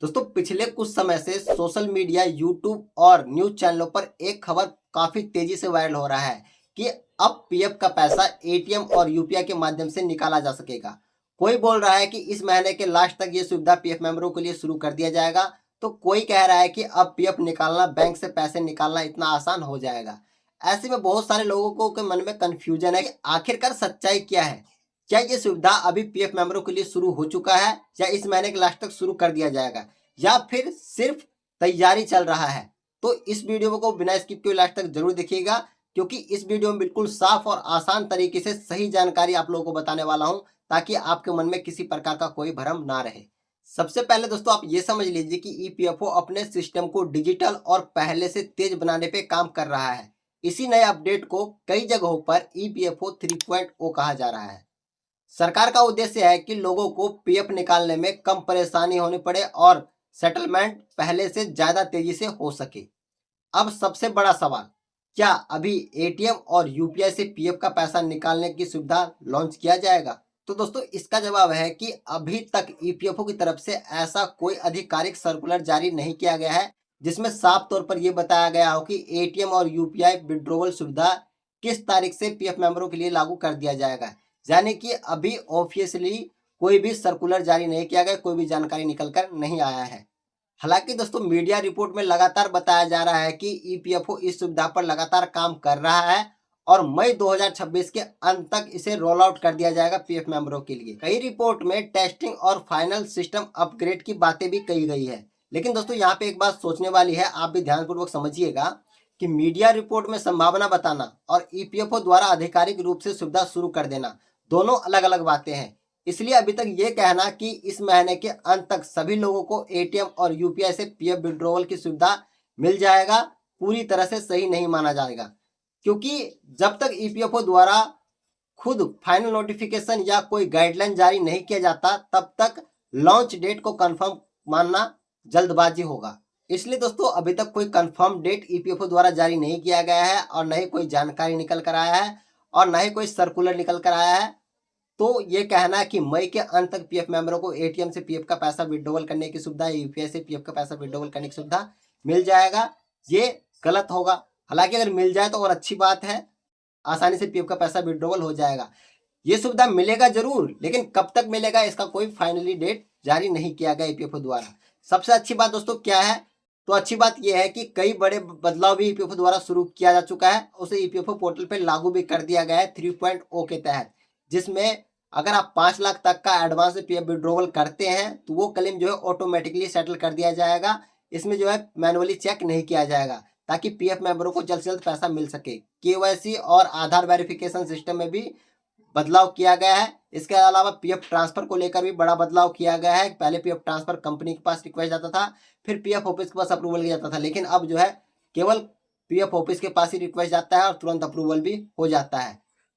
दोस्तों पिछले कुछ समय से सोशल मीडिया, यूट्यूब और न्यूज चैनलों पर एक खबर काफी तेजी से वायरल हो रहा है कि अब पीएफ का पैसा एटीएम और यूपीआई के माध्यम से निकाला जा सकेगा। कोई बोल रहा है कि इस महीने के लास्ट तक ये सुविधा पीएफ मेंबरों के लिए शुरू कर दिया जाएगा, तो कोई कह रहा है कि अब पीएफ निकालना, बैंक से पैसे निकालना इतना आसान हो जाएगा। ऐसे में बहुत सारे लोगों के मन में कंफ्यूजन है कि आखिरकार सच्चाई क्या है। क्या ये सुविधा अभी पीएफ मेंबरों के लिए शुरू हो चुका है या इस महीने के लास्ट तक शुरू कर दिया जाएगा या फिर सिर्फ तैयारी चल रहा है। तो इस वीडियो को बिना स्किप किए लास्ट तक जरूर देखिएगा, क्योंकि इस वीडियो में बिल्कुल साफ और आसान तरीके से सही जानकारी आप लोगों को बताने वाला हूं, ताकि आपके मन में किसी प्रकार का कोई भ्रम ना रहे। सबसे पहले दोस्तों आप ये समझ लीजिए कि ईपीएफओ अपने सिस्टम को डिजिटल और पहले से तेज बनाने पे काम कर रहा है। इसी नए अपडेट को कई जगहों पर ईपीएफओ 3.0 कहा जा रहा है। सरकार का उद्देश्य है कि लोगों को पीएफ निकालने में कम परेशानी होनी पड़े और सेटलमेंट पहले से ज्यादा तेजी से हो सके। अब सबसे बड़ा सवाल, क्या अभी एटीएम और यूपीआई से पीएफ का पैसा निकालने की सुविधा लॉन्च किया जाएगा? तो दोस्तों इसका जवाब है कि अभी तक ईपीएफओ की तरफ से ऐसा कोई आधिकारिक सर्कुलर जारी नहीं किया गया है जिसमें साफ तौर पर यह बताया गया हो कि एटीएम और यूपीआई विड्रॉवल सुविधा किस तारीख से पीएफ मेंबरों के लिए लागू कर दिया जाएगा। यानी कि अभी ऑफिशियली कोई भी सर्कुलर जारी नहीं किया गया, कोई भी जानकारी निकल कर नहीं आया है। हालांकि दोस्तों मीडिया रिपोर्ट में लगातार बताया जा रहा है कि ईपीएफओ इस सुविधा पर लगातार काम कर रहा है और मई 2026 के अंत तक इसे रोल आउट कर दिया जाएगा पीएफ मेंबरों के लिए। कई रिपोर्ट में टेस्टिंग और फाइनल सिस्टम अपग्रेड की बातें भी कही गई है। लेकिन दोस्तों यहाँ पे एक बात सोचने वाली है, आप भी ध्यानपूर्वक समझिएगा कि मीडिया रिपोर्ट में संभावना बताना और ईपीएफओ द्वारा आधिकारिक रूप से सुविधा शुरू कर देना दोनों अलग अलग बातें हैं। इसलिए अभी तक ये कहना कि इस महीने के अंत तक सभी लोगों को एटीएम और यूपीआई से पीएफ विड्रॉवल की सुविधा मिल जाएगा पूरी तरह से सही नहीं माना जाएगा, क्योंकि जब तक ईपीएफओ द्वारा खुद फाइनल नोटिफिकेशन या कोई गाइडलाइन जारी नहीं किया जाता तब तक लॉन्च डेट को कंफर्म मानना जल्दबाजी होगा। इसलिए दोस्तों अभी तक कोई कंफर्म डेट ईपीएफओ द्वारा जारी नहीं किया गया है और न ही कोई जानकारी निकल कर आया है और न ही कोई सर्कुलर निकल कर आया है। तो ये कहना है कि मई के अंत तक पीएफ मेंबरों को एटीएम से पीएफ का पैसा विड्रॉवल करने की सुविधा, यूपीआई से पीएफ का पैसा विड्रॉवल करने की सुविधा मिल जाएगा, ये गलत होगा। हालांकि अगर मिल जाए तो और अच्छी बात है, आसानी से पीएफ का पैसा विड्रॉवल हो जाएगा। ये सुविधा मिलेगा जरूर, लेकिन कब तक मिलेगा इसका कोई फाइनली डेट जारी नहीं किया गया ईपीएफओ द्वारा। सबसे अच्छी बात दोस्तों क्या है, तो अच्छी बात यह है कि कई बड़े बदलाव भी ईपीएफओ द्वारा शुरू किया जा चुका है, उसे ईपीएफओ पोर्टल पे लागू भी कर दिया गया है 3.0 के तहत, जिसमें अगर आप 5 लाख तक का एडवांस पीएफ विड्रॉवल करते हैं तो वो क्लेम जो है ऑटोमेटिकली सेटल कर दिया जाएगा। इसमें जो है मैनुअली चेक नहीं किया जाएगा, ताकि पीएफ मेंबरों को जल्द से जल्द पैसा मिल सके। केवाईसी और आधार वेरिफिकेशन सिस्टम में भी बदलाव किया गया है। इसके अलावा पीएफ ट्रांसफर को लेकर भी बड़ा बदलाव किया गया है। पहले पीएफ ट्रांसफर कंपनी के पास रिक्वेस्ट जाता था, फिर पीएफ ऑफिस के पास अप्रूवल किया जाता था, लेकिन अब जो है केवल पीएफ ऑफिस के पास ही रिक्वेस्ट जाता है और तुरंत अप्रूवल भी हो जाता है।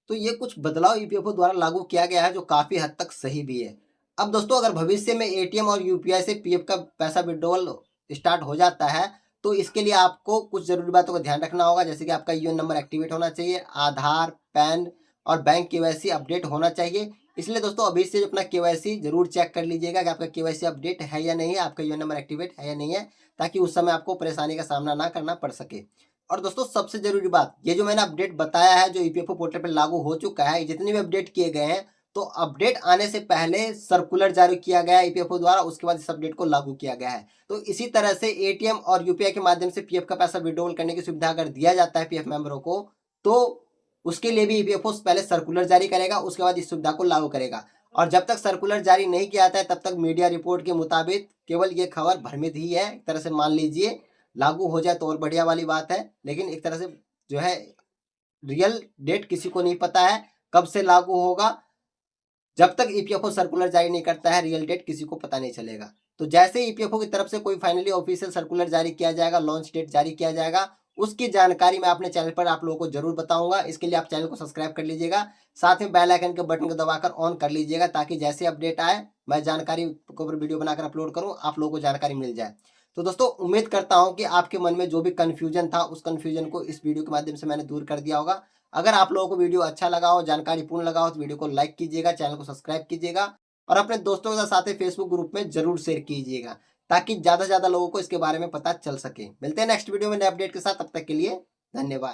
तो ये कुछ बदलाव ईपीएफओ द्वारा लागू किया गया है जो काफी हद तक सही भी है। अब दोस्तों अगर भविष्य में एटीएम और यूपीआई से पीएफ का पैसा विड्रॉवल स्टार्ट हो जाता है तो इसके लिए आपको कुछ जरूरी बातों का ध्यान रखना होगा, जैसे कि आपका यूएन नंबर एक्टिवेट होना चाहिए, आधार, पैन और बैंक केवाईसी अपडेट होना चाहिए। इसलिए दोस्तों अभी से अपना केवाईसी जरूर चेक कर लीजिएगा कि आपका केवाईसी अपडेट है या नहीं है, आपका यूएन नंबर एक्टिवेट है या नहीं है, ताकि उस समय आपको परेशानी का सामना ना करना पड़ सके। और दोस्तों सबसे जरूरी बात, ये जो मैंने अपडेट बताया है जो ईपीएफओ पोर्टल पर लागू हो चुका है, जितने भी अपडेट किए गए हैं, तो अपडेट आने से पहले सर्कुलर जारी किया गया है ईपीएफओ द्वारा, उसके बाद इस अपडेट को लागू किया गया है। तो इसी तरह से एटीएम और यूपीआई के माध्यम से पीएफ का पैसा विड्रॉवल करने की सुविधा अगर दिया जाता है पीएफ मेंबरों को, तो उसके लिए भी ईपीएफओ पहले सर्कुलर जारी करेगा, उसके बाद इस सुविधा को लागू करेगा। और जब तक सर्कुलर जारी नहीं किया जाता है तब तक मीडिया रिपोर्ट के मुताबिक केवल ये खबर भ्रमित ही है, एक तरह से मान लीजिए। लागू हो जाए तो और बढ़िया वाली बात है, लेकिन एक तरह से जो है रियल डेट किसी को नहीं पता है कब से लागू होगा। जब तक ईपीएफओ सर्कुलर जारी नहीं करता है रियल डेट किसी को पता नहीं चलेगा। तो जैसे ईपीएफओ की तरफ से कोई फाइनली ऑफिशियल सर्कुलर जारी किया जाएगा, लॉन्च डेट जारी किया जाएगा, उसकी जानकारी मैं अपने चैनल पर आप लोगों को जरूर बताऊंगा। इसके लिए आप चैनल को सब्सक्राइब कर लीजिएगा, साथ में बेल आइकन के बटन को दबाकर ऑन कर लीजिएगा, ताकि जैसे अपडेट आए मैं जानकारी के ऊपर वीडियो बनाकर अपलोड करूं, आप लोगों को जानकारी मिल जाए। तो दोस्तों उम्मीद करता हूं कि आपके मन में जो भी कंफ्यूजन था उस कंफ्यूजन को इस वीडियो के माध्यम से मैंने दूर कर दिया होगा। अगर आप लोगों को वीडियो अच्छा लगा हो, जानकारी पूर्ण लगा हो, तो वीडियो को लाइक कीजिएगा, चैनल को सब्सक्राइब कीजिएगा और अपने दोस्तों के साथ फेसबुक ग्रुप में जरूर शेयर कीजिएगा, ताकि ज्यादा से ज्यादा लोगों को इसके बारे में पता चल सके। मिलते हैं नेक्स्ट वीडियो में नए अपडेट के साथ, तब तक के लिए धन्यवाद।